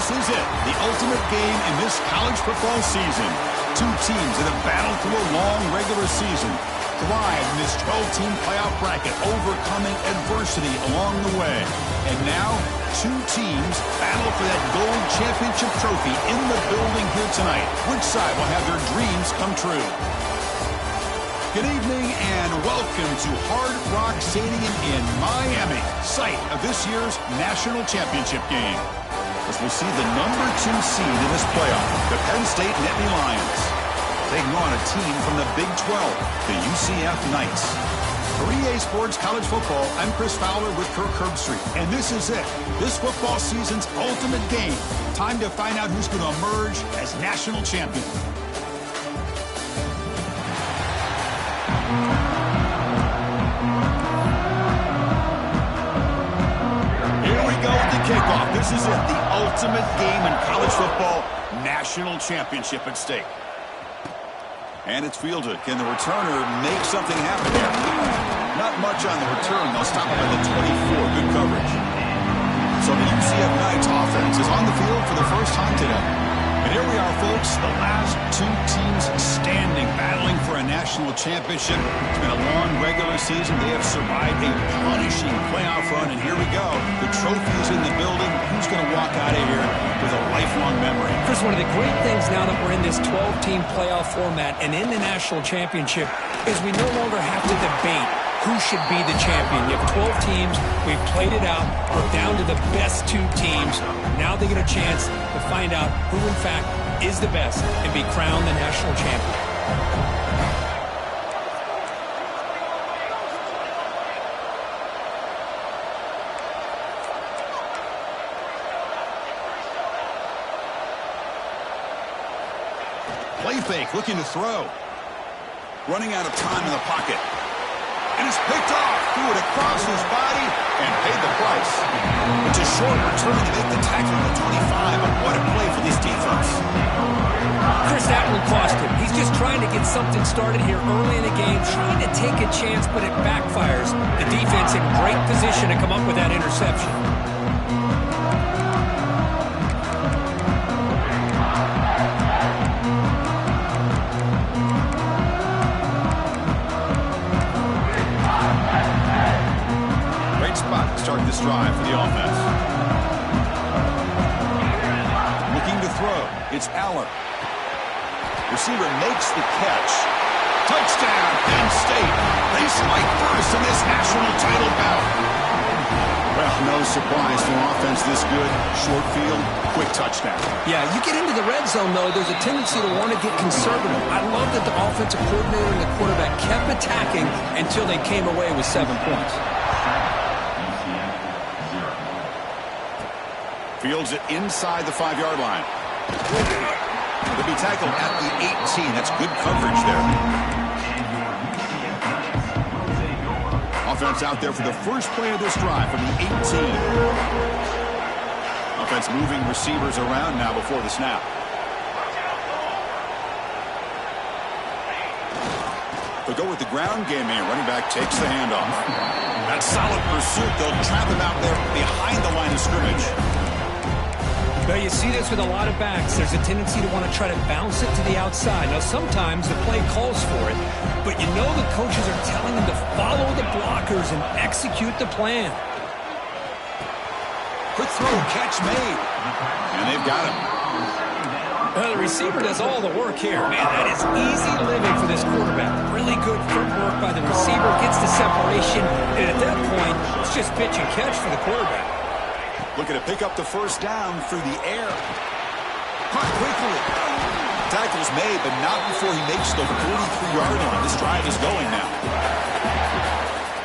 This is it, the ultimate game in this college football season. Two teams that have battled through a long regular season, thrived in this 12-team playoff bracket, overcoming adversity along the way. And now, two teams battle for that gold championship trophy in the building here tonight. Which side will have their dreams come true? Good evening and welcome to Hard Rock Stadium in Miami, site of this year's national championship game. As we'll see the number 2 seed in this playoff, the Penn State Nittany Lions, taking on a team from the Big 12, the UCF Knights. For EA Sports College Football, I'm Chris Fowler with Kirk Herbstreit, and this is it, this football season's ultimate game. Time to find out who's going to emerge as national champion. Here we go with the kickoff. This is it, the ultimate game in college football, national championship at stake. And it's fielded. Can the returner make something happen here? Not much on the return. They'll stop it by the 24. Good coverage. So the UCF Knights offense is on the field for the first time today. And here we are, folks, the last two teams standing, battling for a national championship. It's been a long regular season. They have survived a punishing playoff run, and here we go. The trophy is in the building. Who's going to walk out of here with a lifelong memory? Chris, one of the great things now that we're in this 12-team playoff format and in the national championship is we no longer have to debate who should be the champion. You have 12 teams. We've played it out. We're down to the best 2 teams. Now they get a chance to find out who, in fact, is the best and be crowned the national champion. Play fake, looking to throw. Running out of time in the pocket. And it's picked off, threw it across his body, and paid the price. It's a short return to make the tackle on the 25, but what a play for this defense. Chris, that one cost him. He's just trying to get something started here early in the game, trying to take a chance, but it backfires. The defense in great position to come up with that interception. Start this drive for the offense. Looking to throw. It's Aller. Receiver makes the catch. Touchdown, Penn State. They strike first in this national title bout. Well, no surprise for an offense this good. Short field, quick touchdown. Yeah, you get into the red zone, though, there's a tendency to want to get conservative. I love that the offensive coordinator and the quarterback kept attacking until they came away with 7 points. Fields it inside the 5-yard line. He'll be tackled at the 18. That's good coverage there. Offense out there for the first play of this drive from the 18. Offense moving receivers around now before the snap. They'll go with the ground game here. Running back takes the handoff. That solid pursuit. They'll trap him out there behind the line of scrimmage. Well, you see this with a lot of backs. There's a tendency to want to try to bounce it to the outside. Now, sometimes the play calls for it, but you know the coaches are telling them to follow the blockers and execute the plan. Quick throw, catch made. And they've got him. The receiver does all the work here. Man, that is easy living for this quarterback. Really good footwork by the receiver, gets the separation, and at that point, it's just pitch and catch for the quarterback. Looking to pick up the first down through the air. Caught quickly. Tackle's made, but not before he makes the 43-yard line. This drive is going now.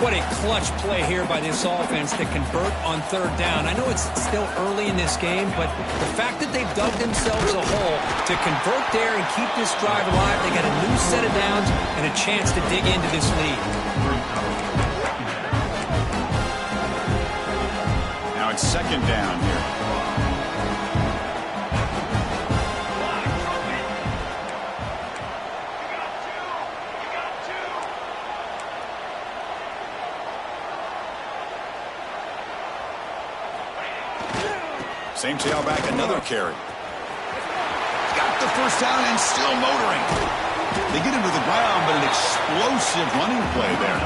What a clutch play here by this offense to convert on 3rd down. I know it's still early in this game, but the fact that they've dug themselves a hole to convert there and keep this drive alive, they got a new set of downs and a chance to dig into this lead. Now it's 2nd down here. Same tailback, another carry. Got the first down and still motoring. They get him to the ground, but an explosive running play there.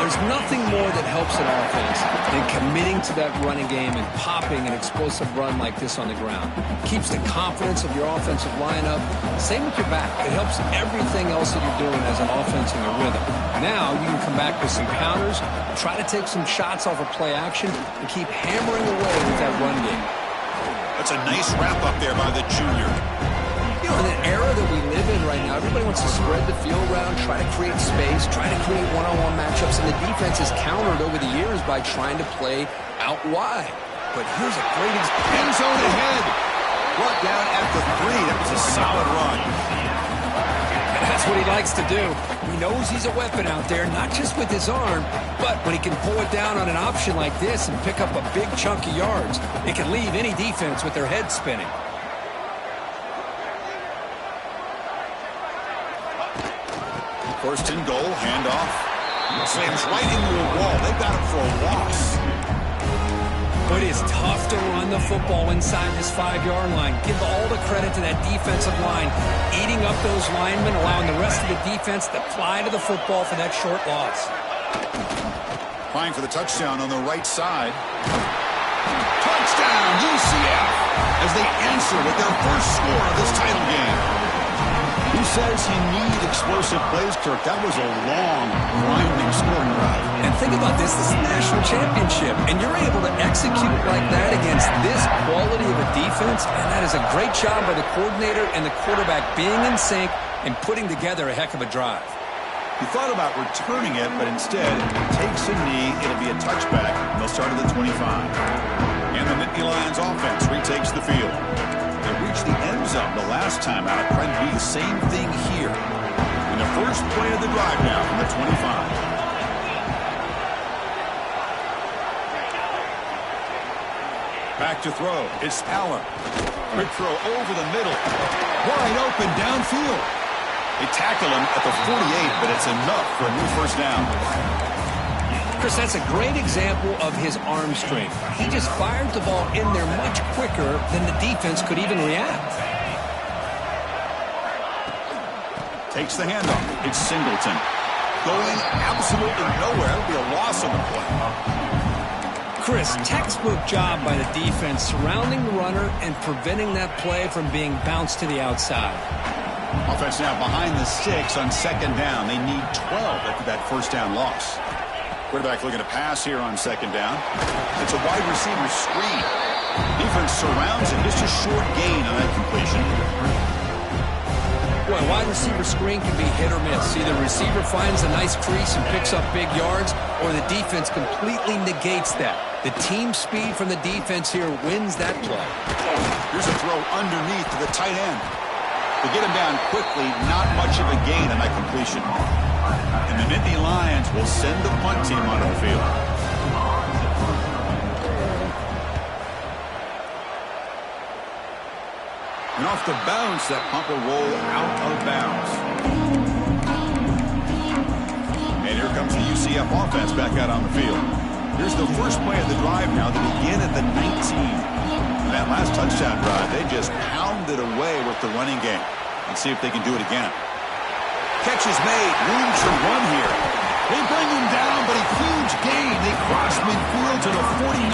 There's nothing more that helps an offense than committing to that running game and popping an explosive run like this on the ground. Keeps the confidence of your offensive line up. Same with your back. It helps everything else that you're doing as an offense in your rhythm. Now you can come back with some counters, try to take some shots off of play action, and keep hammering away with that run game. That's a nice wrap up there by the junior. You know, in an era that we live in right now, everybody wants to spread the field around, try to create space, try to create one-on-one matchups, and the defense has countered over the years by trying to play out wide. But here's a great end zone ahead. Brought down at the 3. That was a solid run. And that's what he likes to do. He knows he's a weapon out there, not just with his arm, but when he can pull it down on an option like this and pick up a big chunk of yards, it can leave any defense with their head spinning. First and goal, handoff. Slams right into a wall. They got him for a loss. But it's tough to run the football inside this 5-yard line. Give all the credit to that defensive line, eating up those linemen, allowing the rest of the defense to fly to the football for that short loss. Applying for the touchdown on the right side. Touchdown, UCF, as they answer with their first score of this title game. Who says you need explosive plays, Kirk? That was a long, grinding scoring drive. And think about this. This is a national championship, and you're able to execute like that against this quality of a defense, and that is a great job by the coordinator and the quarterback being in sync and putting together a heck of a drive. He thought about returning it, but instead takes a knee. It'll be a touchback, and they'll start at the 25. And the Nittany Lions offense retakes the field. They reached the end zone the last time out, trying to do the same thing here. And the first play of the drive now from the 25. Back to throw. It's Allen. Quick throw over the middle. Wide open downfield. They tackle him at the 48, but it's enough for a new first down. Chris, that's a great example of his arm strength. He just fired the ball in there much quicker than the defense could even react. Takes the handoff. It's Singleton. Going absolutely nowhere. That'll be a loss on the play. Chris, textbook job by the defense surrounding the runner and preventing that play from being bounced to the outside. Offense now behind the 6 on second down. They need 12 after that first down loss. Quarterback looking to pass here on second down. It's a wide receiver screen. Defense surrounds him. Just a short gain on that completion. Boy, a wide receiver screen can be hit or miss. Either the receiver finds a nice crease and picks up big yards, or the defense completely negates that. The team speed from the defense here wins that play. Here's a throw underneath to the tight end. To get him down quickly, not much of a gain on that completion. And the Nittany Lions will send the punt team onto the field. And off the bounce, that punt will roll out of bounds. And here comes the UCF offense back out on the field. Here's the first play of the drive now. They begin at the 19. And that last touchdown drive, they just pounded away with the running game. Let's see if they can do it again. Catch is made. Room to run here. They bring him down, but a huge gain. They cross midfield to the 49.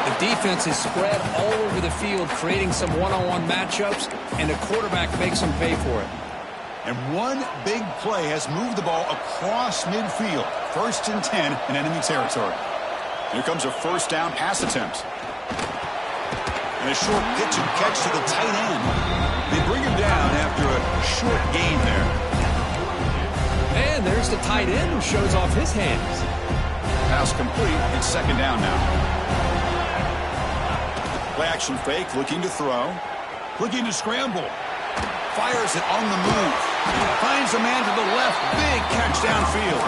The defense is spread all over the field, creating some one-on-one matchups, and the quarterback makes them pay for it. And one big play has moved the ball across midfield. 1st and 10 in enemy territory. Here comes a first down pass attempt. And a short pitch and catch to the tight end. They bring him down after a short gain there. And there's the tight end who shows off his hands. Pass complete. It's second down now. Play action fake, looking to throw. Looking to scramble. Fires it on the move. Finds a man to the left. Big catch downfield.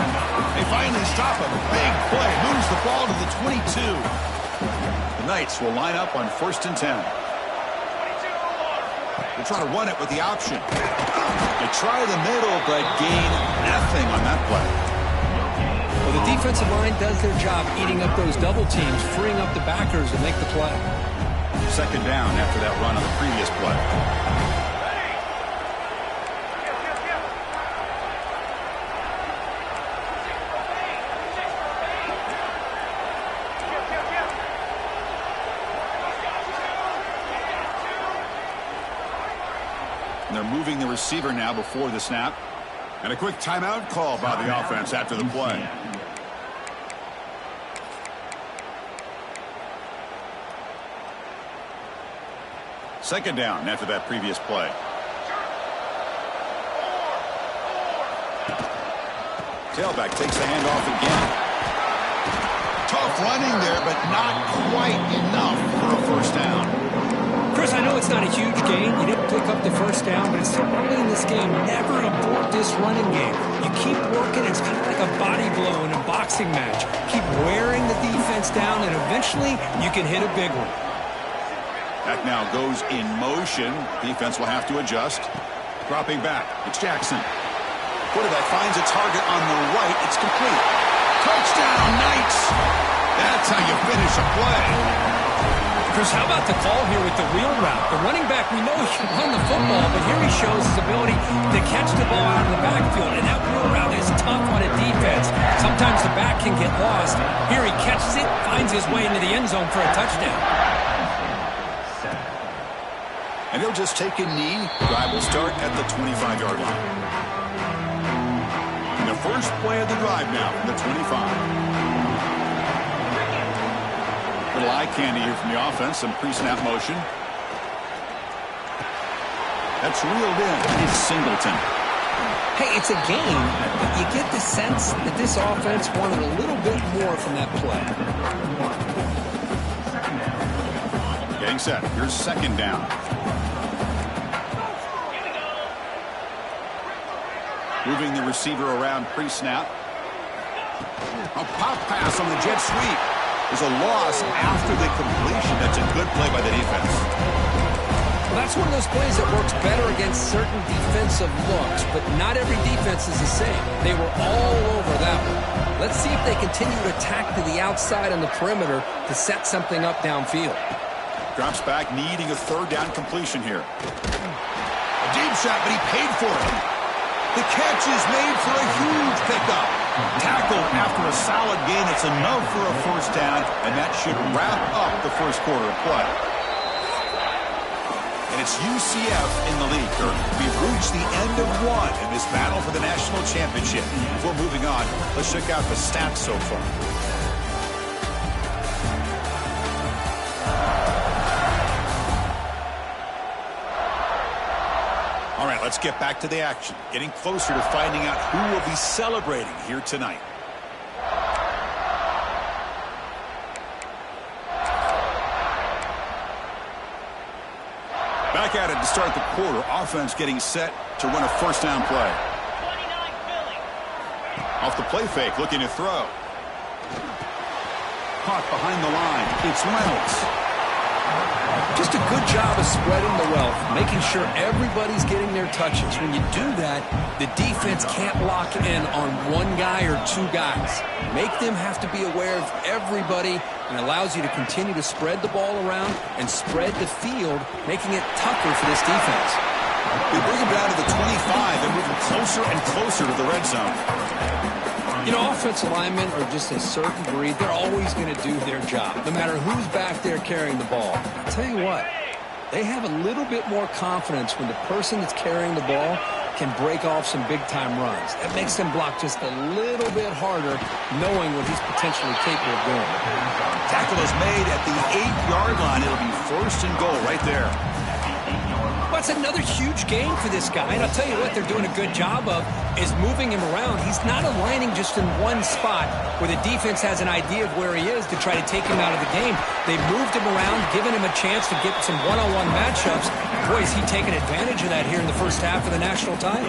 They finally stop him. Big play. Moves the ball to the 22. The Knights will line up on 1st and 10. They try to run it with the option. They try the middle, but gain nothing on that play. Well, The defensive line does their job eating up those double teams, freeing up the backers to make the play. Second down after that run on the previous play. And they're moving the receiver now before the snap. And a quick timeout call by the offense after the play. Second down after that previous play. Tailback takes the handoff again. Tough running there, but not quite enough for a first down. Chris, I know it's not a huge gain. You didn't pick up the first down, but it's so early in this game. Never abort this running game. You keep working. It's kind of like a body blow in a boxing match. Keep wearing the defense down, and eventually you can hit a big one. That now goes in motion. Defense will have to adjust. Dropping back. It's Jackson. Quarterback finds a target on the right. It's complete. Touchdown, Knights. That's how you finish a play. Chris, how about the call here with the wheel route? The running back, we know he can run the football, but here he shows his ability to catch the ball out of the backfield, and that wheel route is tough on a defense. Sometimes the back can get lost. Here he catches it, finds his way into the end zone for a touchdown. And he'll just take a knee. Drive will start at the 25-yard line. And the first play of the drive now from the 25. Little eye candy here from the offense. Some pre-snap motion. That's reeled in. It's Singleton. Hey, it's a game, but you get the sense that this offense wanted a little bit more from that play. Getting set. Here's second down. Moving the receiver around pre-snap. A pop pass on the jet sweep. There's a loss after the completion. That's a good play by the defense. Well, that's one of those plays that works better against certain defensive looks, but not every defense is the same. They were all over that one. Let's see if they continue to attack to the outside on the perimeter to set something up downfield. Drops back, needing a third down completion here. A deep shot, but he paid for it. The catch is made for a huge pickup. Tackled after a solid gain. It's enough for a first down, and that should wrap up the first quarter of play. And it's UCF in the lead, Kirk. We've reached the end of one in this battle for the national championship. Before moving on, let's check out the stats so far. All right, let's get back to the action. Getting closer to finding out who will be celebrating here tonight. Back at it to start the quarter. Offense getting set to run a first down play. Off the play fake, looking to throw. Caught behind the line. It's Reynolds. Just a good job of spreading the wealth, making sure everybody's getting their touches. When you do that, the defense can't lock in on one guy or two guys. Make them have to be aware of everybody, and allows you to continue to spread the ball around and spread the field, making it tougher for this defense. They bring him down to the 25 and moving closer and closer to the red zone. You know, offensive linemen are just a certain breed. They're always going to do their job, no matter who's back there carrying the ball. I'll tell you what, they have a little bit more confidence when the person that's carrying the ball can break off some big-time runs. That makes them block just a little bit harder, knowing what he's potentially capable of doing. Tackle is made at the 8-yard line. It'll be first and goal right there. Well, it's another huge game for this guy, and I'll tell you what they're doing a good job of is moving him around. He's not aligning just in one spot where the defense has an idea of where he is to try to take him out of the game. They've moved him around, given him a chance to get some one-on-one matchups. Boy, is he taking advantage of that here in the first half of the national title.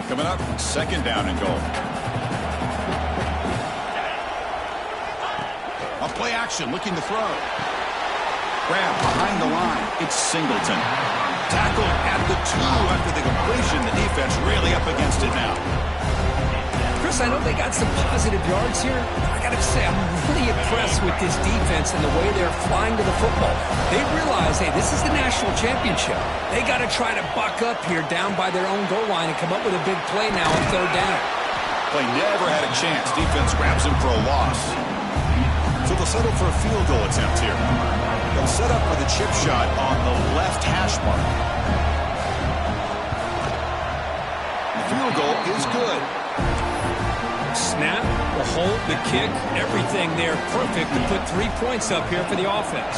Coming up, second down and goal. A play action, looking to throw. Grab behind the line. It's Singleton. Tackled at the 2 after the completion. The defense really up against it now. Chris, I know they got some positive yards here. I got to say, I'm really impressed with this defense and the way they're flying to the football. They realize, hey, this is the national championship. They got to try to buck up here down by their own goal line and come up with a big play now on 3rd down. Play never had a chance. Defense grabs him for a loss. So they'll settle for a field goal attempt here. They'll set up for the chip shot on the left hash mark. The field goal is good. Snap, the hold, the kick, everything there perfect to put 3 points up here for the offense.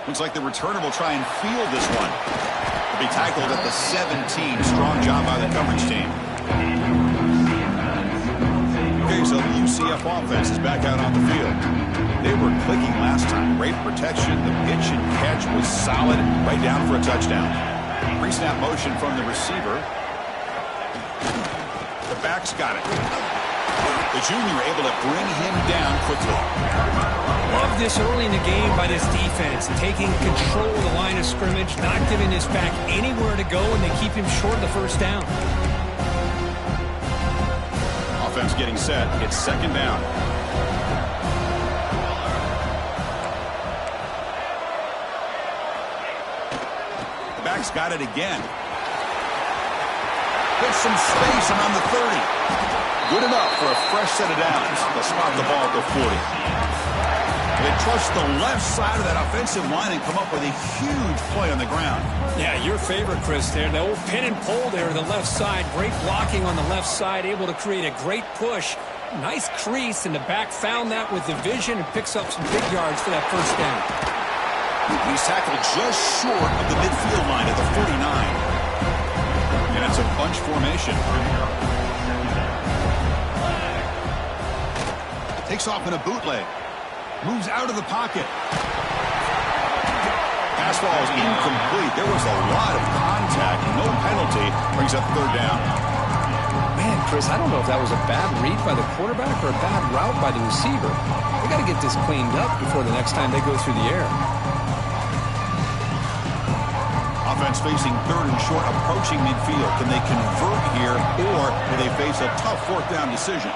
Looks like the returner will try and field this one. He'll be tackled at the 17. Strong job by the coverage team. Okay, so the UCF offense is back out on the field. They were clicking last time. Great protection. The pitch and catch was solid. Right down for a touchdown. Pre-snap motion from the receiver. The back's got it. The junior able to bring him down quickly. Love this early in the game by this defense. Taking control of the line of scrimmage, not giving this back anywhere to go, and they keep him short of the 1st down. Offense getting set. It's 2nd down. The back's got it again. Gets some space around the 30. Good enough for a fresh set of downs. They'll spot the ball at the 40. They trust the left side of that offensive line and come up with a huge play on the ground. Yeah, your favorite, Chris, there. The old pin and pull there, the left side. Great blocking on the left side, able to create a great push. Nice crease, and the back found that with the vision and picks up some big yards for that 1st down. He's tackled just short of the midfield line at the 49. And it's a bunch formation. Takes off in a bootleg. Moves out of the pocket. Pass ball is incomplete. There was a lot of contact. No penalty. Brings up 3rd down. Man, Chris, I don't know if that was a bad read by the quarterback or a bad route by the receiver. They got to get this cleaned up before the next time they go through the air. Offense facing 3rd and short, approaching midfield. Can they convert here, or do they face a tough 4th down decision?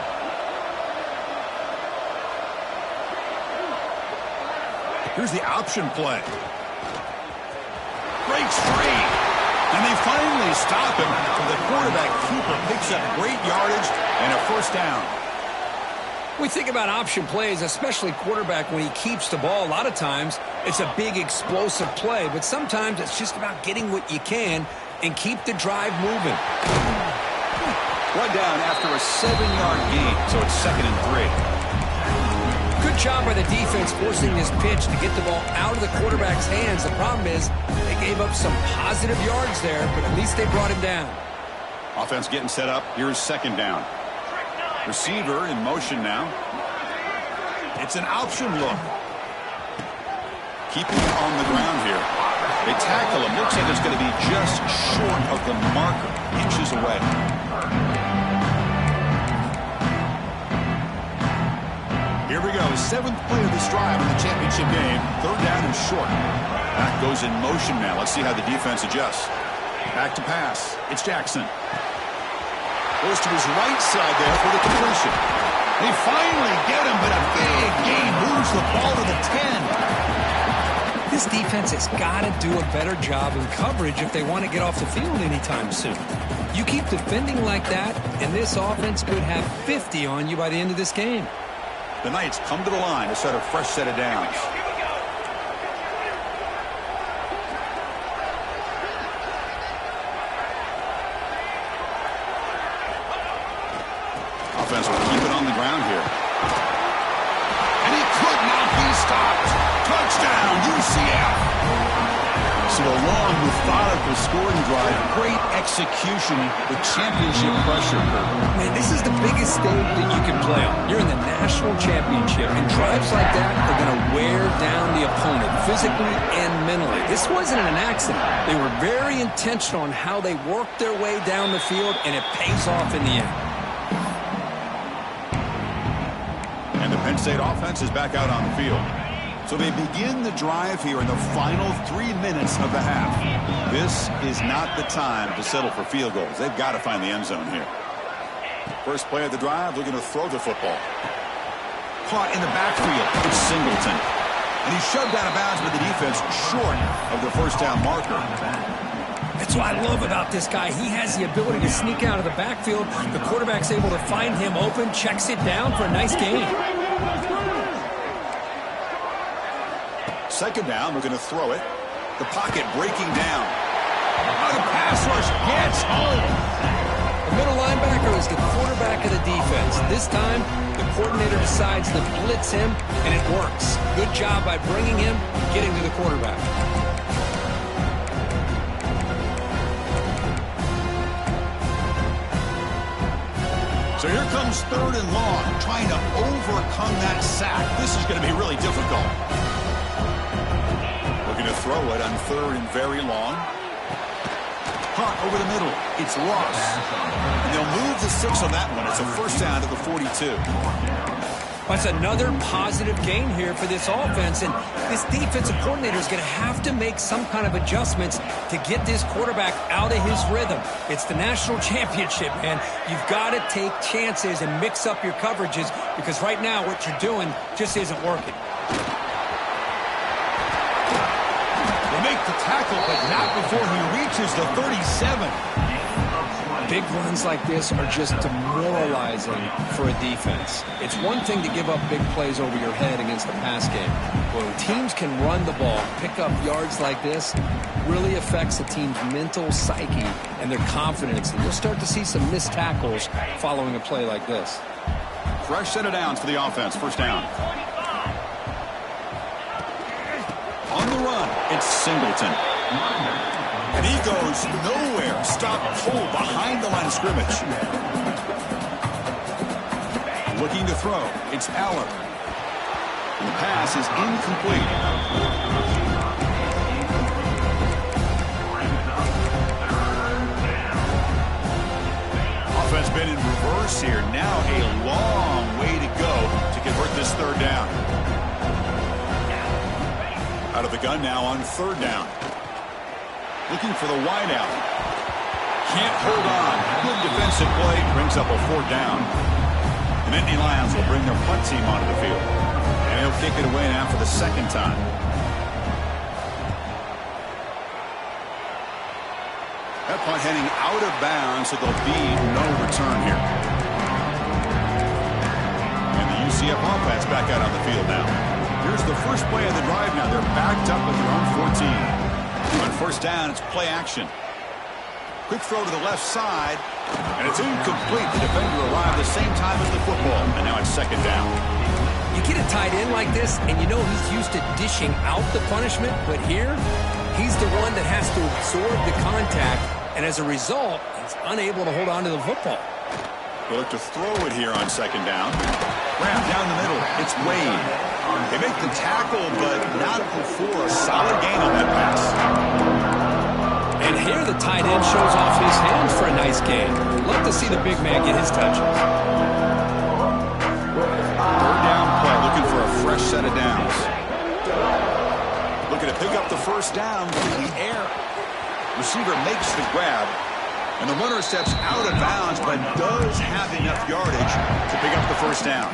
Here's the option play. Breaks free. And they finally stop him. The quarterback keeper picks up great yardage and a 1st down. We think about option plays, especially quarterback when he keeps the ball. A lot of times it's a big explosive play, but sometimes it's just about getting what you can and keep the drive moving. One down after a 7-yard gain, so it's 2nd and 3. Good job by the defense forcing this pitch to get the ball out of the quarterback's hands. The problem is they gave up some positive yards there, but at least they brought him down. Offense getting set up. Here's 2nd down. Receiver in motion now. It's an option look. Keeping it on the ground here. They tackle him. Looks like it's going to be just short of the marker. Inches away. Here we go. 7th play of this drive in the championship game. 3rd down and short. Back goes in motion now. Let's see how the defense adjusts. Back to pass. It's Jackson. Goes to his right side there for the completion. They finally get him, but a big gain moves the ball to the 10. This defense has got to do a better job in coverage if they want to get off the field anytime soon. You keep defending like that, and this offense could have 50 on you by the end of this game. The Knights come to the line to set a fresh set of downs. Offense will keep it on the ground here. And he could not be stopped. Touchdown, UCF. So a long, methodical scoring drive. Great execution with championship pressure. Man, this is the biggest stage that you can play on. You're in the national championship, and drives like that are going to wear down the opponent physically and mentally. This wasn't an accident. They were very intentional on how they worked their way down the field, and it pays off in the end. And the Penn State offense is back out on the field. So they begin the drive here in the final 3 minutes of the half. This is not the time to settle for field goals. They've got to find the end zone here. First play of the drive, looking to throw the football. Caught in the backfield. It's Singleton. And he's shoved out of bounds by the defense short of the first down marker. That's what I love about this guy. He has the ability to sneak out of the backfield. The quarterback's able to find him open, checks it down for a nice gain. Second down, we're going to throw it. The pocket breaking down. Oh, the pass rush gets home. The middle linebacker is the quarterback of the defense. This time, the coordinator decides to blitz him, and it works. Good job by bringing him, getting to the quarterback. So here comes 3rd and long, trying to overcome that sack. This is going to be really difficult. Looking to throw it on 3rd and very long. Caught over the middle. It's Ross. And they'll move the 6 on that one. It's a first down to the 42. That's another positive gain here for this offense, and this defensive coordinator is going to have to make some kind of adjustments to get this quarterback out of his rhythm. It's the national championship, man. You've got to take chances and mix up your coverages because right now what you're doing just isn't working. They make the tackle, but not before he reaches the 37. Big runs like this are just demoralizing for a defense. It's one thing to give up big plays over your head against the pass game. When teams can run the ball, pick up yards like this, really affects the team's mental psyche and their confidence. And you'll start to see some missed tackles following a play like this. Fresh set of downs for the offense. First down. On the run, it's Singleton. And he goes nowhere. Stop cold behind the line of scrimmage. Looking to throw. It's Aller. And the pass is incomplete. Offense been in reverse here. Now a long way to go to convert this 3rd down. Out of the gun now on 3rd down. Looking for the wideout. Can't hold on. Good defensive play. Brings up a 4th down. The Nittany Lions will bring their punt team onto the field. And he'll kick it away now for the 2nd time. That punt heading out of bounds, so there'll be no return here. And the UCF offense back out on the field now. Here's the first play of the drive now. They're backed up at their own 14. On first down, it's play action. Quick throw to the left side, and it's incomplete. The defender arrived the same time as the football, and now it's 2nd down. You get a tight end like this, and you know he's used to dishing out the punishment, but here, he's the one that has to absorb the contact, and as a result, he's unable to hold on to the football. They'll look to throw it here on 2nd down. Wrap down the middle. It's Wade. They make the tackle, but not before a solid gain on that pass. And here the tight end shows off his hands for a nice gain. Love to see the big man get his touches. 3rd down play, looking for a fresh set of downs. Looking to pick up the first down through the air. Receiver makes the grab, and the runner steps out of bounds, but does have enough yardage to pick up the first down.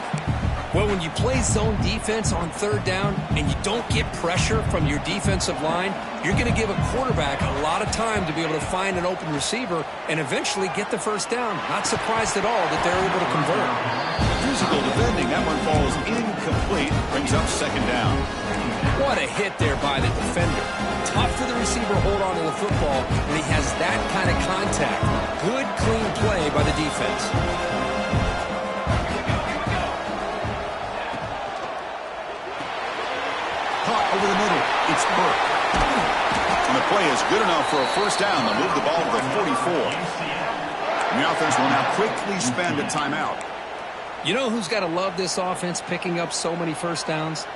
Well, when you play zone defense on 3rd down and you don't get pressure from your defensive line, you're going to give a quarterback a lot of time to be able to find an open receiver and eventually get the first down. Not surprised at all that they're able to convert. Physical defending. That one falls incomplete. Brings up 2nd down. What a hit there by the defender. Tough for the receiver to hold on to the football when he has that kind of contact. Good, clean play by the defense. Over the middle, it's Burke. And the play is good enough for a first down. They'll move the ball to the 44. And the offense will now quickly spend a timeout. You know who's got to love this offense picking up so many first downs?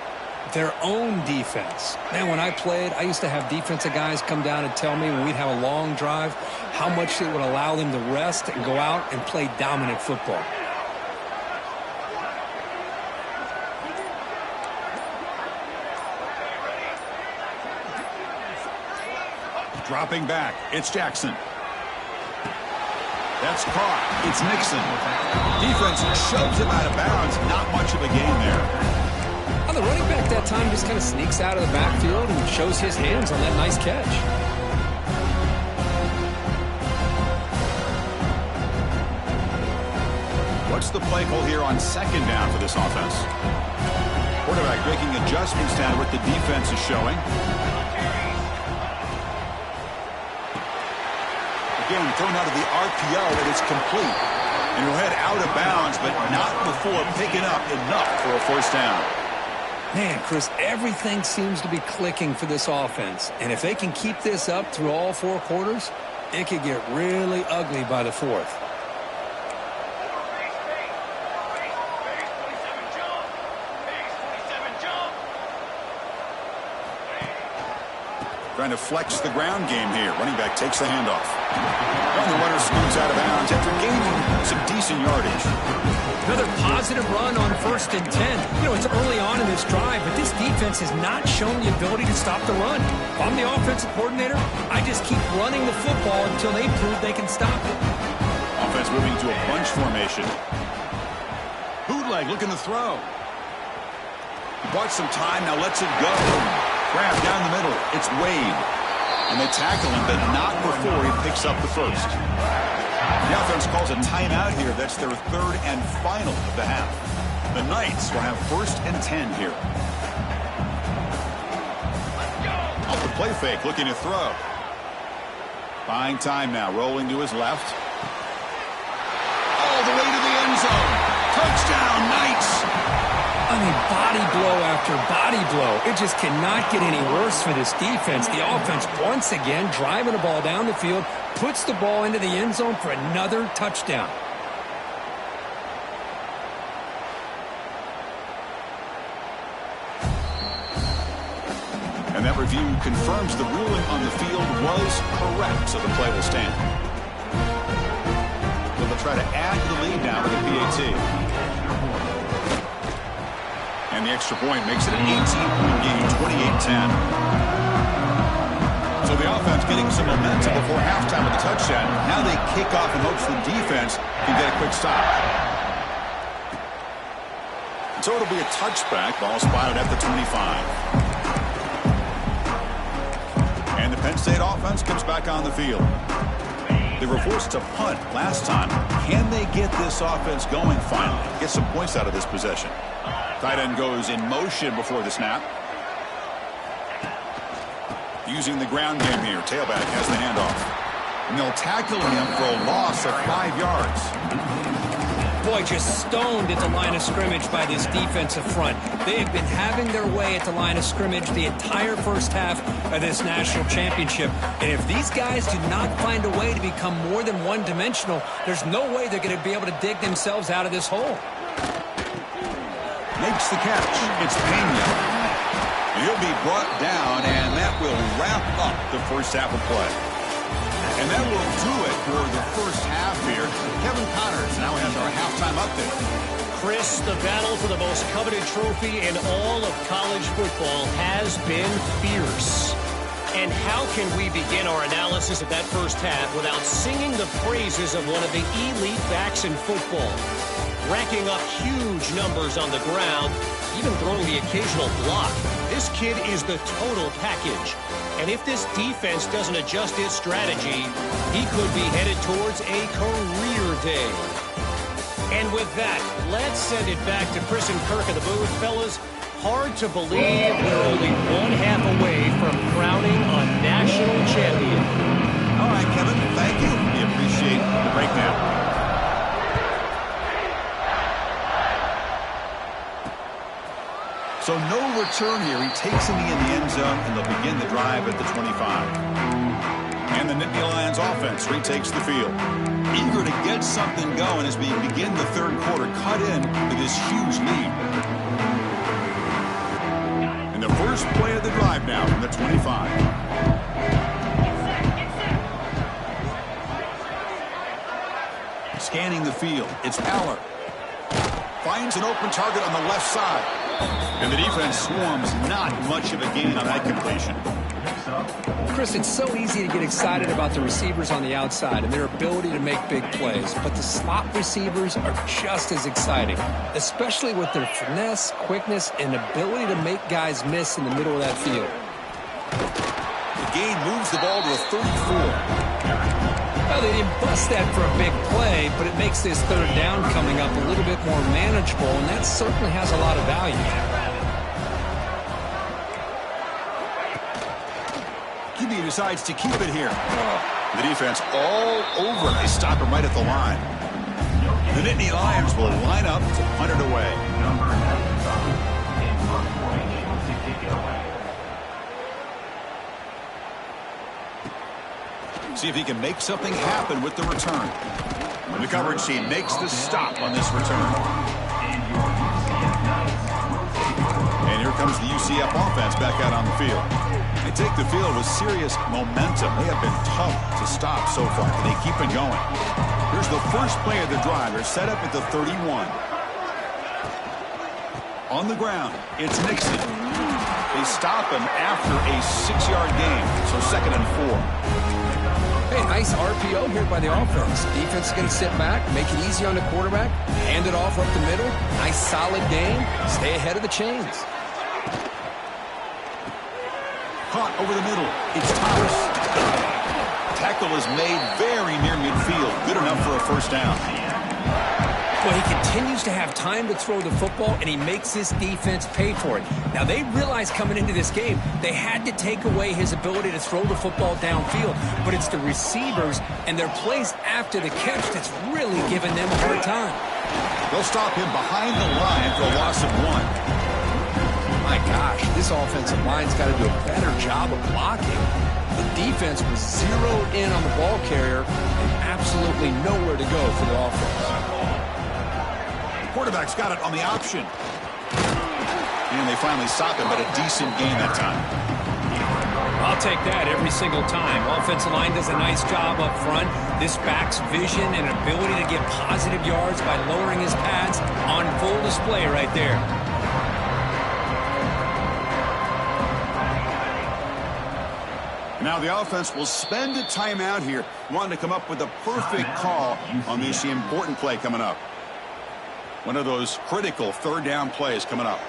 Their own defense. Man, when I played, I used to have defensive guys come down and tell me when we'd have a long drive how much it would allow them to rest and go out and play dominant football. Dropping back, it's Jackson. That's caught. It's Nixon. Defense shoves him out of bounds. Not much of a gain there. Well, the running back that time just kind of sneaks out of the backfield and shows his hands on that nice catch. What's the play call here on second down for this offense? Quarterback making adjustments down what the defense is showing. Again, thrown out of the RPO, and it's complete. And he'll head out of bounds, but not before picking up enough for a first down. Man, Chris, everything seems to be clicking for this offense. And if they can keep this up through all 4 quarters, it could get really ugly by the 4th. Trying to flex the ground game here. Running back takes the handoff. And the runner scoots out of bounds after gaining some decent yardage. Another positive run on 1st and 10. You know, it's early on in this drive, but this defense has not shown the ability to stop the run. If I'm the offensive coordinator, I just keep running the football until they prove they can stop it. Offense moving to a bunch formation. Bootleg looking to throw. He bought some time, now lets it go. Grab down the middle. It's Wade. And they tackle him, but not before he picks up the first. The offense calls a timeout here. That's their 3rd and final of the half. The Knights will have 1st and 10 here. Off the play fake, looking to throw. Buying time now, rolling to his left. All the way to the end zone. Touchdown, Knights. I mean, body blow after body blow. It just cannot get any worse for this defense. The offense, once again, driving the ball down the field, puts the ball into the end zone for another touchdown. And that review confirms the ruling on the field was correct, so the play will stand. So they'll try to add to the lead now with a PAT. And the extra point makes it an 18-point game, 28-10. So the offense getting some momentum before halftime with a touchdown. Now they kick off in hopes the defense can get a quick stop. So it'll be a touchback. Ball spotted at the 25. And the Penn State offense comes back on the field. They were forced to punt last time. Can they get this offense going finally? Get some points out of this possession. Tight end goes in motion before the snap. Using the ground game here. Tailback has the handoff. And they'll tackle him for a loss of 5 yards. Boy, just stoned at the line of scrimmage by this defensive front. They have been having their way at the line of scrimmage the entire first half of this national championship. And if these guys do not find a way to become more than one-dimensional, there's no way they're going to be able to dig themselves out of this hole. Makes the catch. It's Pena. He'll be brought down, and that will wrap up the first half of play. And that will do it for the first half here. Kevin Connors now has our halftime update. Chris, the battle for the most coveted trophy in all of college football has been fierce. And how can we begin our analysis of that first half without singing the praises of one of the elite backs in football? Racking up huge numbers on the ground, even throwing the occasional block. This kid is the total package. And if this defense doesn't adjust its strategy, he could be headed towards a career day. And with that, let's send it back to Chris and Kirk in the booth. Fellas, hard to believe we're only 1/2 away from crowning a national champion. All right, Kevin, thank you. We appreciate the breakdown. So no return here. He takes him in the end zone, and they'll begin the drive at the 25. And the Nittany Lions offense retakes the field. Eager to get something going as we begin the 3rd quarter, cut in to this huge lead. And the first play of the drive now from the 25. Scanning the field, it's Aller. Finds an open target on the left side. And the defense swarms, not much of a gain on that completion. Chris, it's so easy to get excited about the receivers on the outside and their ability to make big plays, but the slot receivers are just as exciting, especially with their finesse, quickness, and ability to make guys miss in the middle of that field. The gain moves the ball to a 34. Well, they didn't bust that for a big play, but it makes this third down coming up a little bit more manageable, and that certainly has a lot of value. QB decides to keep it here. The defense all over. They stop him right at the line. The Nittany Lions will line up to punt it away. See if he can make something happen with the return. The coverage team makes the stop on this return. And here comes the UCF offense back out on the field. They take the field with serious momentum. They have been tough to stop so far, and they keep it going. Here's the first play of the drive. They're set up at the 31. On the ground, it's Nixon. They stop him after a 6-yard gain, so 2nd and 4. Hey, nice RPO here by the offense. Defense is going to sit back, make it easy on the quarterback, hand it off up the middle. Nice solid game. Stay ahead of the chains. Caught over the middle. It's Thomas. Tackle is made very near midfield. Good enough for a first down. Well, he continues to have time to throw the football, and he makes his defense pay for it. Now, they realized coming into this game they had to take away his ability to throw the football downfield, but it's the receivers and their plays after the catch that's really giving them a hard time. They'll stop him behind the line for a loss of 1. My gosh, this offensive line's got to do a better job of blocking. The defense was zeroed in on the ball carrier and absolutely nowhere to go for the offense. Quarterback's got it on the option. And they finally stop him, but a decent gain that time. I'll take that every single time. Offensive line does a nice job up front. This back's vision and ability to get positive yards by lowering his pads on full display right there. Now the offense will spend a timeout here, wanting to come up with a perfect call on this important play coming up. One of those critical third down plays coming up.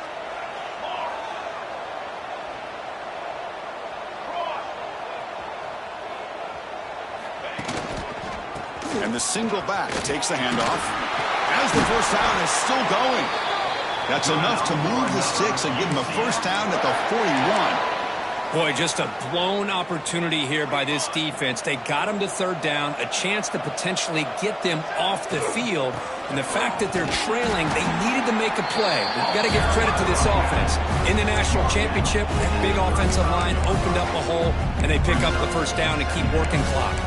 And the single back takes the handoff. As the first down is still going. That's enough to move the sticks and give them a first down at the 41. Boy, just a blown opportunity here by this defense. They got him to third down, a chance to potentially get them off the field. And the fact that they're trailing, they needed to make a play. We've got to give credit to this offense. In the national championship, that big offensive line opened up a hole, and they pick up the first down and keep working clock.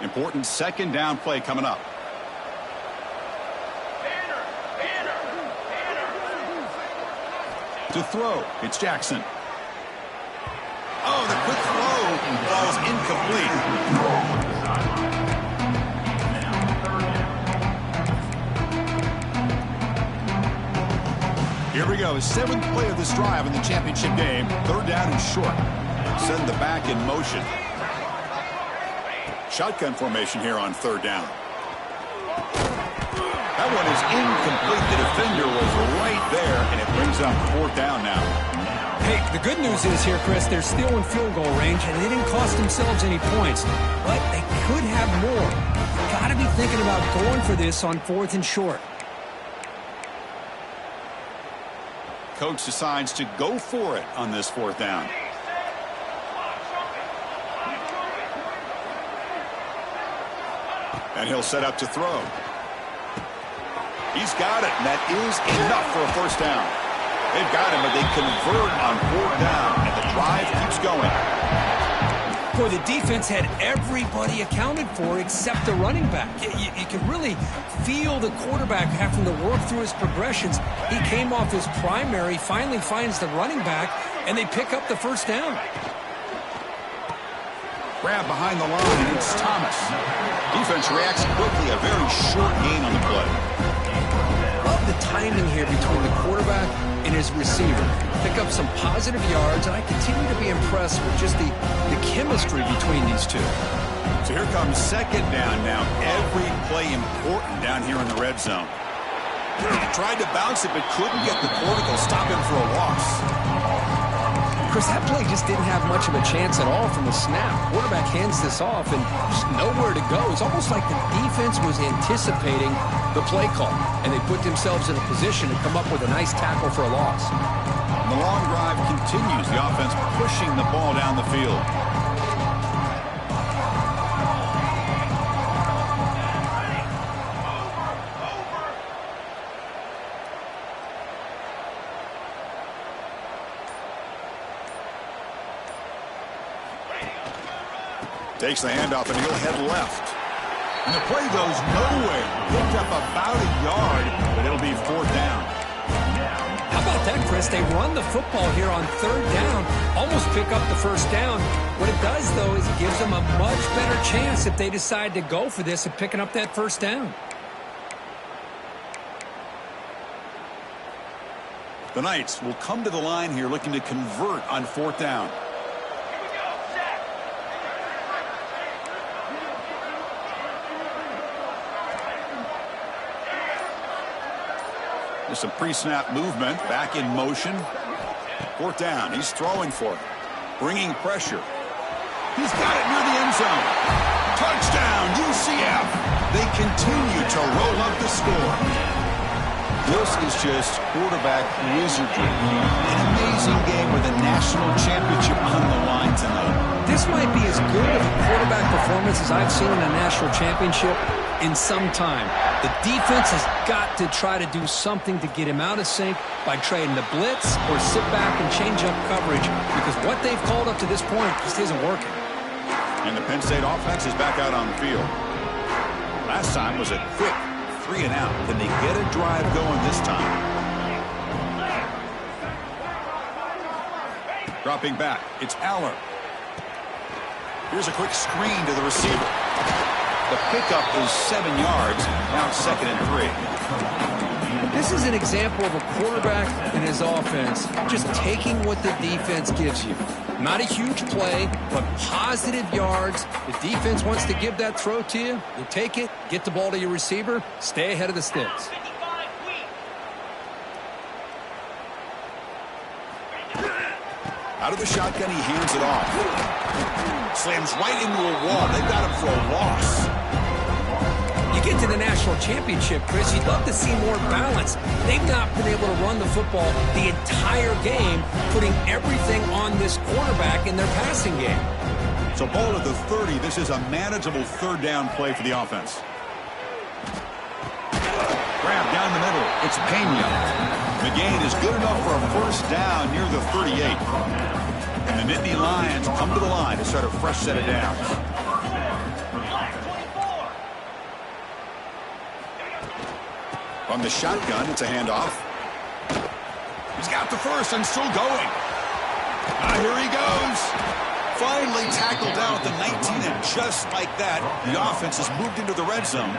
Important second down play coming up. To throw, it's Jackson. Oh, the quick throw falls incomplete. Here we go, 7th play of this drive in the championship game. Third down and short. Send the back in motion. Shotgun formation here on third down. That one is incomplete. The defender was right there, and it brings up 4th down now. Hey, the good news is here, Chris, they're still in field goal range, and they didn't cost themselves any points. But they could have more. Got to be thinking about going for this on 4th and short. Coach decides to go for it on this 4th down. And he'll set up to throw. He's got it, and that is enough for a first down. They've got him, but they convert on 4th down, and the drive keeps going. Boy, the defense had everybody accounted for except the running back. You can really feel the quarterback having to work through his progressions. He came off his primary, finally finds the running back, and they pick up the first down. Grab behind the line, and it's Thomas. Defense reacts quickly. A very short gain on the play. Love the timing here between the quarterback and his receiver. Pick up some positive yards, and I continue to be impressed with just the chemistry between these two. So here comes second down now. Every play important down here in the red zone. Tried to bounce it, but couldn't get the cortical. Stop him for a loss. Chris, that play just didn't have much of a chance at all from the snap. Quarterback hands this off and just nowhere to go. It's almost like the defense was anticipating the play call, and they put themselves in a position to come up with a nice tackle for a loss. And the long drive continues. The offense pushing the ball down the field. Takes the handoff, and he'll head left. And the play goes nowhere. Picked up about a yard, but it'll be fourth down. How about that, Chris? They run the football here on third down, almost pick up the first down. What it does, though, is it gives them a much better chance if they decide to go for this of picking up that first down. The Knights will come to the line here looking to convert on fourth down. Some pre-snap movement, back in motion. Fourth down, he's throwing for it. Bringing pressure. He's got it near the end zone. Touchdown, UCF. They continue to roll up the score. This is just quarterback wizardry. An amazing game with a national championship on the line tonight. This might be as good of a quarterback performance as I've seen in a national championship in some time. The defense has got to try to do something to get him out of sync by trading the blitz or sit back and change up coverage, because what they've called up to this point just isn't working. And the Penn State offense is back out on the field. Last time was a quick 3 and out. Can they get a drive going this time? Dropping back, it's Aller. Here's a quick screen to the receiver. The pickup is 7 yards. Now it's 2nd and 3. This is an example of a quarterback and his offense just taking what the defense gives you. Not a huge play, but positive yards. The defense wants to give that throw to you. You take it, get the ball to your receiver, stay ahead of the sticks. Out of the shotgun, he hands it off. Slams right into a wall. They've got him for a loss. You get to the national championship, Chris, you'd love to see more balance. They've not been able to run the football the entire game, putting everything on this quarterback in their passing game. So ball at the 30. This is a manageable third down play for the offense. Grab down the middle. It's Pena. The gain is good enough for a first down near the 38. And the Nittany Lions come to the line to start a fresh set of downs. From the shotgun, it's a handoff. He's got the first and still going. Here he goes. Finally tackled down at the 19, and just like that, the offense has moved into the red zone.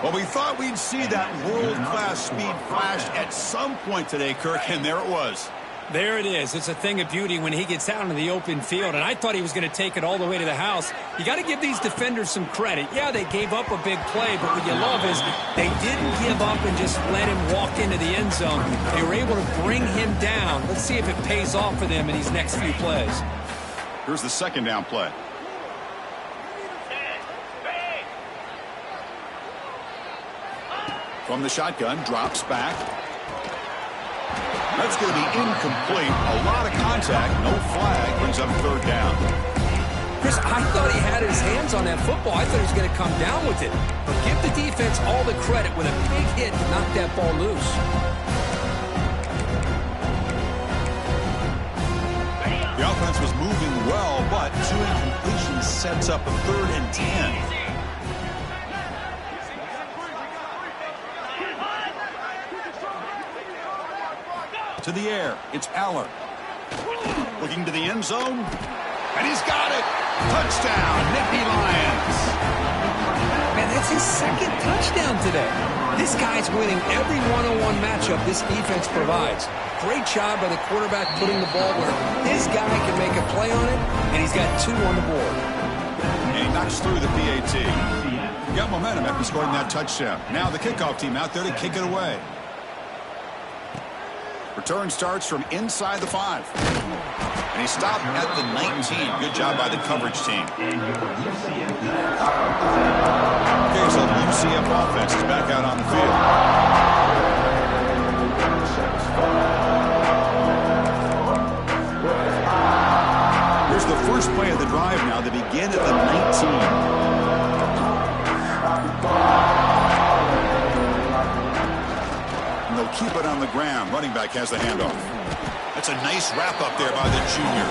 Well, we thought we'd see that world-class speed flash at some point today, Kirk, and there it was. There it is. It's a thing of beauty when he gets out into the open field, and I thought he was going to take it all the way to the house. You got to give these defenders some credit. Yeah, they gave up a big play, but what you love is they didn't give up and just let him walk into the end zone. They were able to bring him down. Let's see if it pays off for them in these next few plays. Here's the second down play. From the shotgun, drops back. That's going to be incomplete. A lot of contact, no flag, brings up third down. Chris, I thought he had his hands on that football. I thought he was going to come down with it. But give the defense all the credit with a big hit to knock that ball loose. The offense was moving well, but 2 incompletions sets up a 3rd and 10. To the air, it's Aller. Looking to the end zone, and he's got it. Touchdown, Nittany Lions. Man, that's his second touchdown today. This guy's winning every one-on-one matchup this defense provides. Great job by the quarterback putting the ball where his guy can make a play on it, and he's got 2 on the board. And he knocks through the PAT. He got momentum after scoring that touchdown. Now the kickoff team out there to kick it away. Return starts from inside the 5. And he stopped at the 19. Good job by the coverage team. Okay, so the UCF offense is back out on the field. Here's the first play of the drive now. They begin at the 19. And they'll keep it on the ground. Running back has the handoff. That's a nice wrap up there by the junior.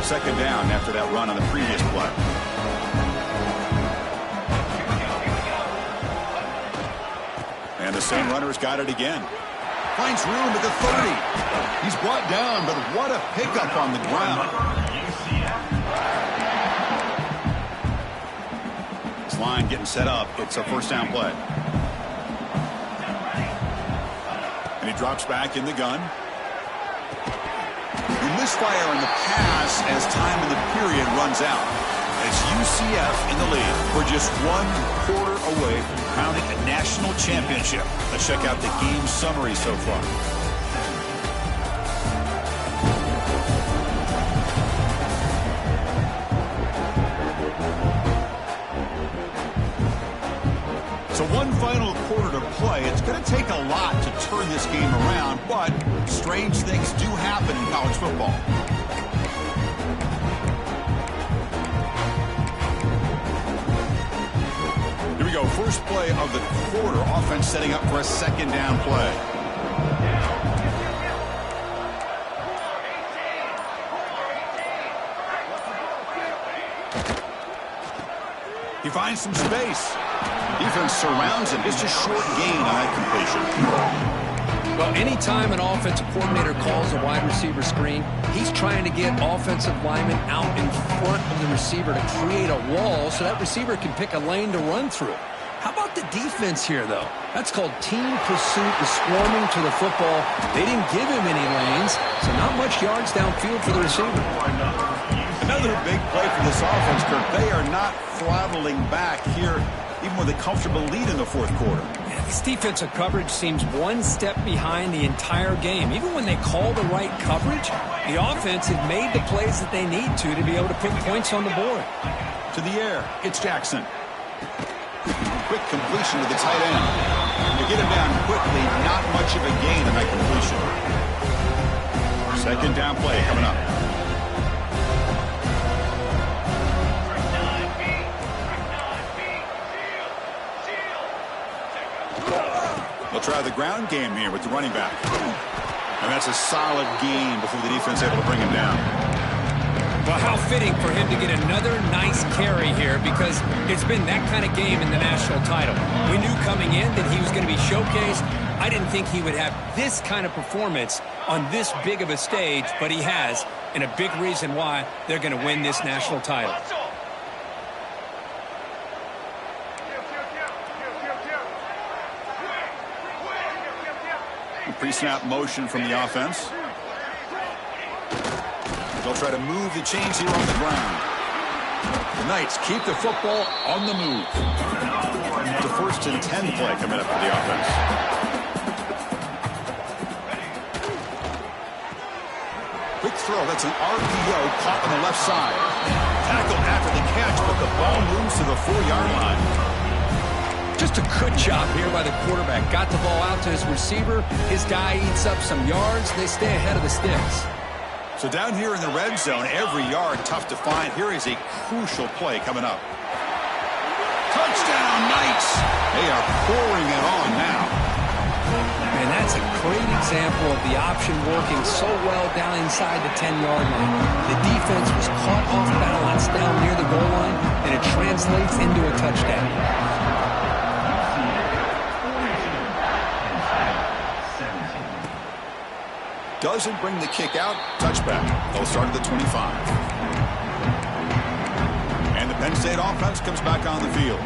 Second down after that run on the previous play. And the same runner's got it again. Finds room at the 30. He's brought down, but what a pickup on the ground. This line getting set up. It's a first down play. And he drops back in the gun. The misfire in the pass as time in the period runs out. It's UCF in the lead. We're just 1 quarter away from crowning a national championship. Let's check out the game summary so far. So one final quarter to play. It's going to take a lot to turn this game around, but strange things do happen in college football. Here we go. First play of the quarter. Offense setting up for a second down play. He finds some space. Defense surrounds him. It's just short gain on that completion. Well, anytime an offensive coordinator calls a wide receiver screen, he's trying to get offensive linemen out in front of the receiver to create a wall so that receiver can pick a lane to run through. How about the defense here, though? That's called team pursuit, the swarming to the football. They didn't give him any lanes, so not much yards downfield for the receiver. Another big play for this offense, Kirk. They are not throttling back here, even with a comfortable lead in the fourth quarter. This defensive coverage seems one step behind the entire game. Even when they call the right coverage, the offense has made the plays that they need to be able to put points on the board. To the air, it's Jackson. Quick completion to the tight end. To get him down quickly, not much of a gain on that completion. Second down play coming up. They'll try the ground game here with the running back. And that's a solid gain before the defense able to bring him down. Well, how fitting for him to get another nice carry here, because it's been that kind of game in the national title. We knew coming in that he was going to be showcased. I didn't think he would have this kind of performance on this big of a stage, but he has, and a big reason why they're going to win this national title. Pre-snap motion from the offense. They'll try to move the chains here on the ground. The Knights keep the football on the move. The 1st and 10 play coming up for the offense. Quick throw. That's an RPO caught on the left side. Tackled after the catch, but the ball moves to the 4-yard line. Just a good job here by the quarterback. Got the ball out to his receiver. His guy eats up some yards. They stay ahead of the sticks. So down here in the red zone, every yard tough to find. Here is a crucial play coming up. Touchdown, Knights! They are pouring it on now. And that's a great example of the option working so well down inside the 10-yard line. The defense was caught off balance down near the goal line, and it translates into a touchdown. doesn't bring the kick out. Touchback. They'll start at the 25. And the Penn State offense comes back on the field.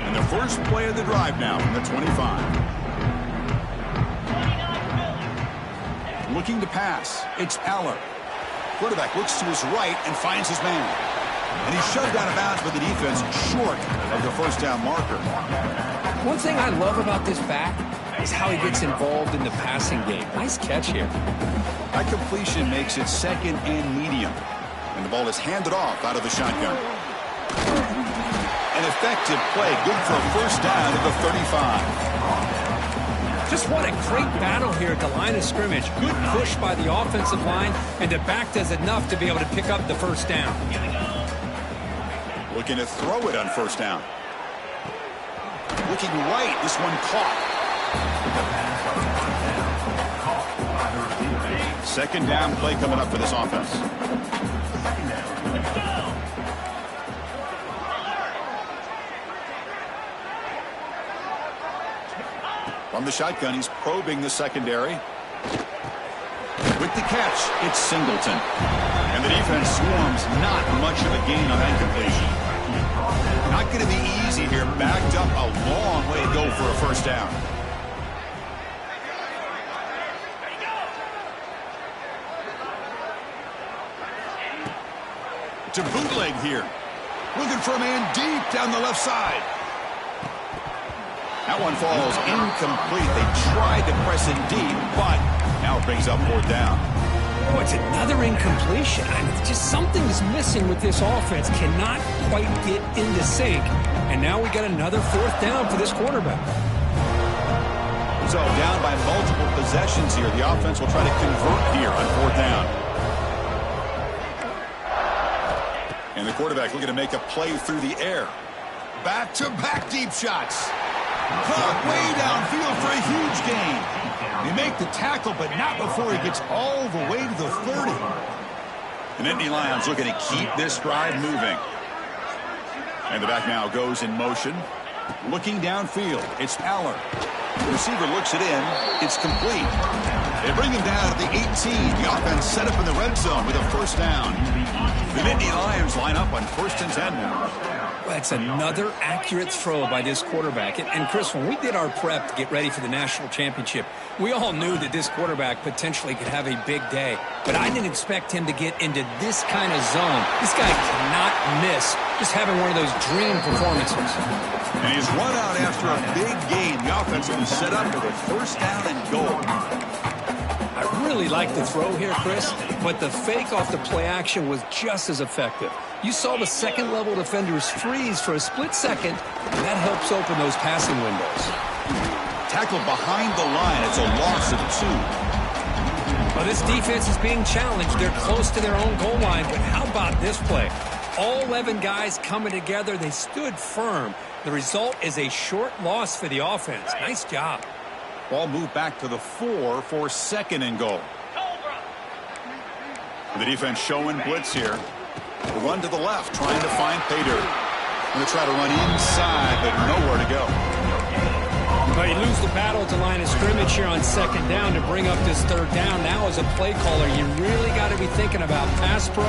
And the first play of the drive now from the 25. Looking to pass. It's Aller. Quarterback looks to his right and finds his man. And he's shoved out of bounds by the defense short of the first down marker. One thing I love about this back is how he gets involved in the passing game. Nice catch here. That completion makes it second and medium. And the ball is handed off out of the shotgun. An effective play. Good for a first down at the 35. Just what a great battle here at the line of scrimmage. Good push by the offensive line, and the back does enough to be able to pick up the first down. Looking to throw it on first down. Looking right. This one caught. Second down play coming up for this offense. From the shotgun, he's probing the secondary. With the catch, it's Singleton. And the defense swarms. Not much of a gain on that completion. Not going to be easy here. Backed up a long way to go for a first down. To bootleg here. Looking for a man deep down the left side. That one falls incomplete. They tried to press it deep, but now it brings up fourth down. Oh, it's another incompletion. I mean, just something is missing with this offense. Cannot quite get into sync. And now we got another fourth down for this quarterback. So down by multiple possessions here. The offense will try to convert here on fourth down. And the quarterback looking to make a play through the air. Back-to-back deep shots. Caught way downfield for a huge gain. They make the tackle, but not before he gets all the way to the 30. And Nittany Lions looking to keep this drive moving. And the back now goes in motion. Looking downfield, it's Aller. The receiver looks it in. It's complete. They bring him down at the 18. The offense set up in the red zone with a first down. The Nittany Lions line up on 1st and 10 now. That's another accurate throw by this quarterback. And Chris, when we did our prep to get ready for the national championship, we all knew that this quarterback potentially could have a big day. But I didn't expect him to get into this kind of zone. This guy cannot miss. Just having one of those dream performances. And he's run out after a big gain. The offense will be set up with a first down and goal. I really like the throw here, Chris, but the fake off the play action was just as effective. You saw the second-level defenders freeze for a split second, and that helps open those passing windows. Tackled behind the line. It's a loss of 2. Well, this defense is being challenged. They're close to their own goal line, but how about this play? All 11 guys coming together. They stood firm. The result is a short loss for the offense. Nice job. Ball moved back to the 4 for second and goal. The defense showing blitz here. The run to the left, trying to find Paydirt. Going to try to run inside, but nowhere to go. Well, you lose the battle at the line of scrimmage here on second down to bring up this third down. Now as a play caller, you really got to be thinking about pass pro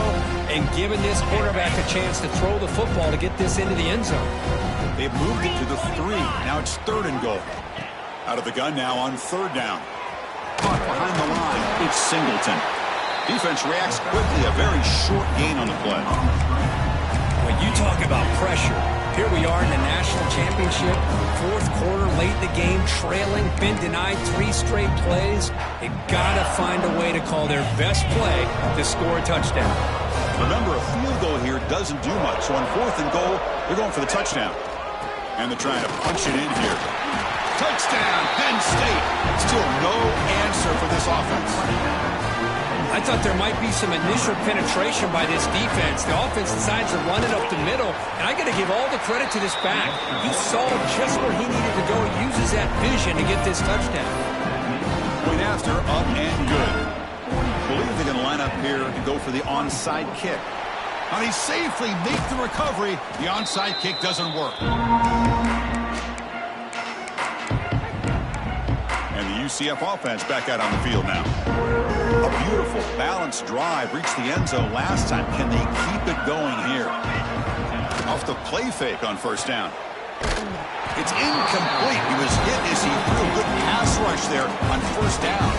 and giving this quarterback a chance to throw the football to get this into the end zone. They've moved it to the 3. Now it's third and goal. Out of the gun now on third down. Caught behind the line. It's Singleton. Defense reacts quickly. A very short gain on the play. When you talk about pressure, here we are in the national championship. Fourth quarter, late in the game, trailing, been denied 3 straight plays. They've got to find a way to call their best play to score a touchdown. Remember, a field goal here doesn't do much. So on fourth and goal, they're going for the touchdown. And they're trying to punch it in here. Touchdown, Penn State. Still no answer for this offense. I thought there might be some initial penetration by this defense. The offense decides to run it up the middle, and I got to give all the credit to this back. He saw just where he needed to go, uses that vision to get this touchdown. Point after, up and good. Believe they're going to line up here to go for the onside kick. Now they safely make the recovery. The onside kick doesn't work. UCF offense back out on the field now. A beautiful, balanced drive reached the end zone last time. Can they keep it going here? Off the play fake on first down. It's incomplete. He was hit as he threw a good pass rush there on first down.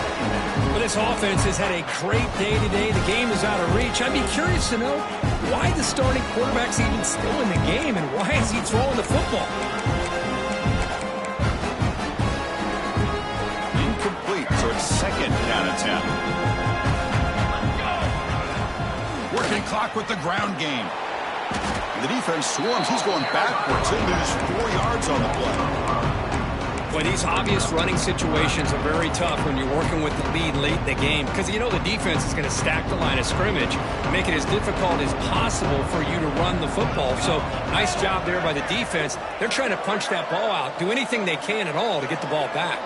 Well, this offense has had a great day today. The game is out of reach. I'd be curious to know why the starting quarterback's even still in the game and why is he throwing the football? Incomplete, so it's second down and 10. Working clock with the ground game. The defense swarms. He's going backwards. He'll lose 4 yards on the play. Boy, these obvious running situations are very tough when you're working with the lead late in the game because you know the defense is going to stack the line of scrimmage, make it as difficult as possible for you to run the football. So nice job there by the defense. They're trying to punch that ball out, do anything they can at all to get the ball back.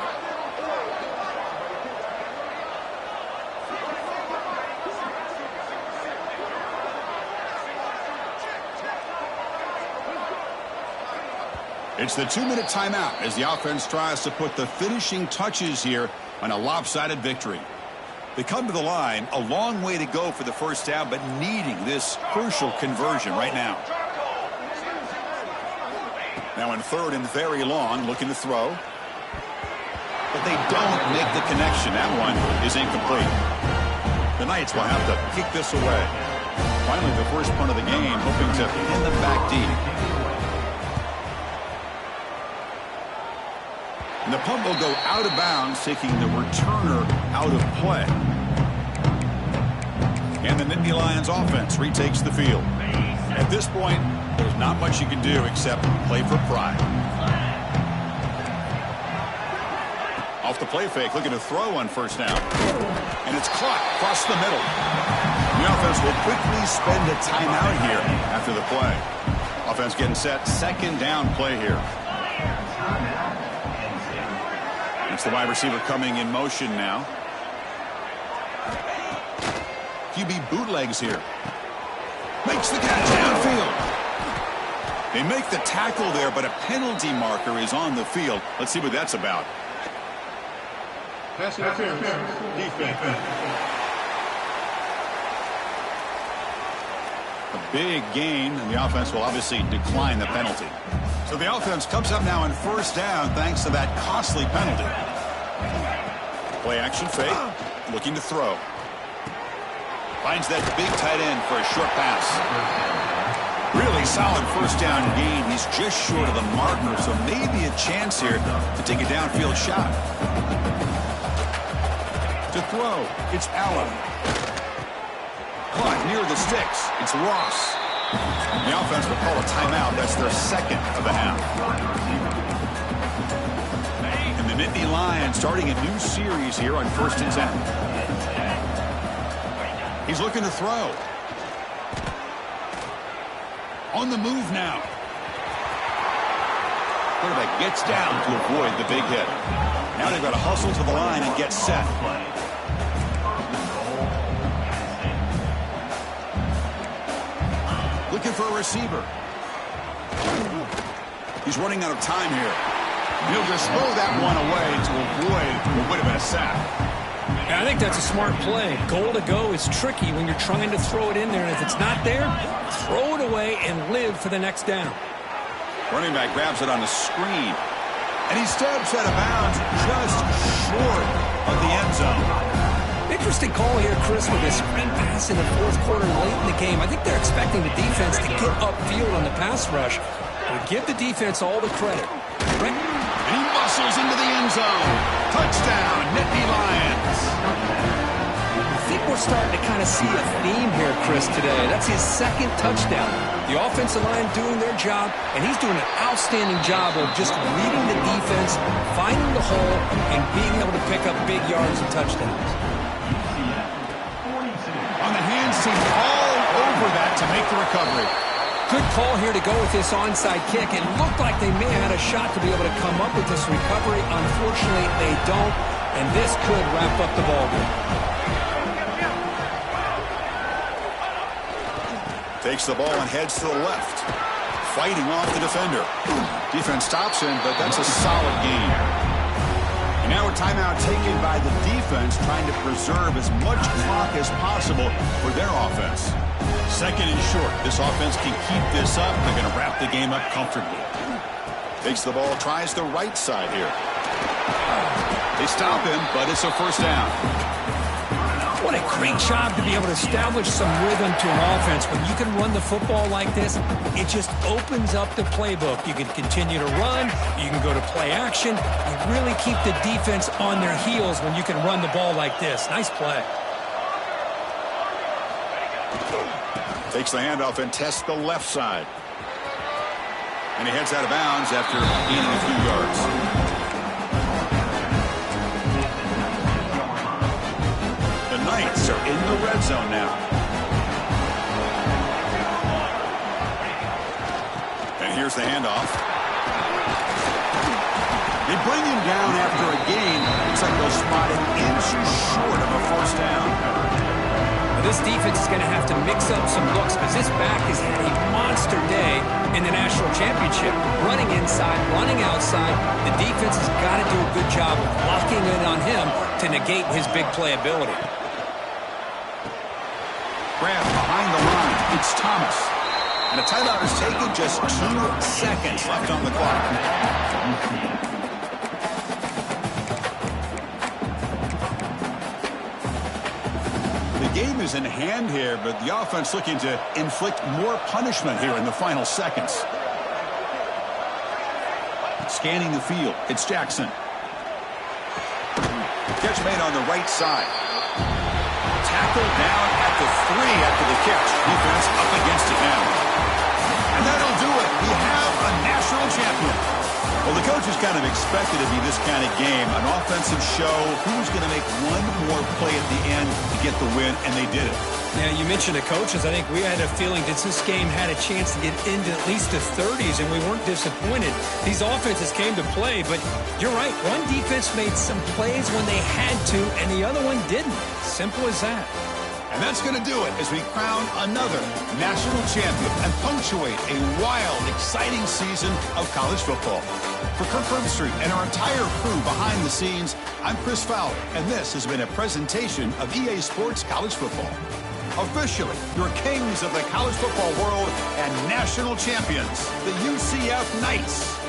It's the 2-minute timeout as the offense tries to put the finishing touches here on a lopsided victory. They come to the line, a long way to go for the first down, but needing this crucial conversion right now. Now in third and very long, looking to throw. But they don't make the connection. That one is incomplete. The Knights will have to kick this away. Finally, the first punt of the game, hoping to pin them back deep. And the punt will go out of bounds, taking the returner out of play. And the Nittany Lions offense retakes the field. At this point, there's not much you can do except play for pride. Off the play fake, looking to throw on first down. And it's caught across the middle. The offense will quickly spend a timeout here after the play. Offense getting set, second down play here. It's the wide receiver coming in motion now. QB bootlegs here. Makes the catch downfield. They make the tackle there, but a penalty marker is on the field. Let's see what that's about. Pass interference. Defense. A big gain, and the offense will obviously decline the penalty. So the offense comes up now on first down thanks to that costly penalty. Play action fake, looking to throw. Finds that big tight end for a short pass. Really solid first down gain. He's just short of the marker, so maybe a chance here to take a downfield shot. To throw, it's Allen. Caught near the sticks, it's Ross. The offense will call a timeout. That's their second of the half. And the Nittany Lions starting a new series here on 1st and 10. He's looking to throw. On the move now. Quarterback gets down to avoid the big hit. Now they've got to hustle to the line and get set. Looking for a receiver. He's running out of time here. He'll just throw that one away to avoid what would have been a sack. Yeah, I think that's a smart play. Goal to go is tricky when you're trying to throw it in there. And if it's not there, throw it away and live for the next down. Running back grabs it on the screen. And he steps out of bounds just short of the end zone. Interesting call here, Chris, with a sprint pass in the fourth quarter late in the game. I think they're expecting the defense to get upfield on the pass rush. But give the defense all the credit. Right? And he muscles into the end zone. Touchdown, Nittany Lions. I think we're starting to kind of see a theme here, Chris, today. That's his second touchdown. The offensive line doing their job, and he's doing an outstanding job of just reading the defense, finding the hole, and being able to pick up big yards and touchdowns. On the hands team, all over that to make the recovery. Good call here to go with this onside kick. It looked like they may have had a shot to be able to come up with this recovery. Unfortunately, they don't, and this could wrap up the ballgame. Takes the ball and heads to the left. Fighting off the defender. Defense stops him, but that's a solid gain. And now a timeout taken by the defense, trying to preserve as much clock as possible for their offense. Second and short. This offense can keep this up. They're going to wrap the game up comfortably. Takes the ball, tries the right side here. They stop him, but it's a first down. What a great job to be able to establish some rhythm to an offense. When you can run the football like this, it just opens up the playbook. You can continue to run. You can go to play action. You really keep the defense on their heels when you can run the ball like this. Nice play. Takes the handoff and tests the left side. And he heads out of bounds after gaining a few yards. The Knights are in the red zone now. And here's the handoff. They bring him down after a gain. Looks like they'll spot an inch short of a first down. This defense is going to have to mix up some looks because this back has had a monster day in the national championship. Running inside, running outside. The defense has got to do a good job of locking in on him to negate his big play ability. Grab behind the line. It's Thomas. And the timeout is taken. Just 2 seconds left on the clock. The game is in hand here, but the offense looking to inflict more punishment here in the final seconds. Scanning the field, it's Jackson. Catch made on the right side. Tackled down at the 3 after the catch. Defense up against it now. And that'll do it. We have a national champion. Well, the coaches kind of expected it to be this kind of game, an offensive show. Who's going to make one more play at the end to get the win, and they did it. Yeah, you mentioned the coaches. I think we had a feeling that this game had a chance to get into at least the 30s, and we weren't disappointed. These offenses came to play, but you're right. One defense made some plays when they had to, and the other one didn't. Simple as that. And that's going to do it as we crown another national champion and punctuate a wild, exciting season of college football. For Kirk Herbstreit and our entire crew behind the scenes, I'm Chris Fowler, and this has been a presentation of EA Sports College Football. Officially, your kings of the college football world and national champions, the UCF Knights.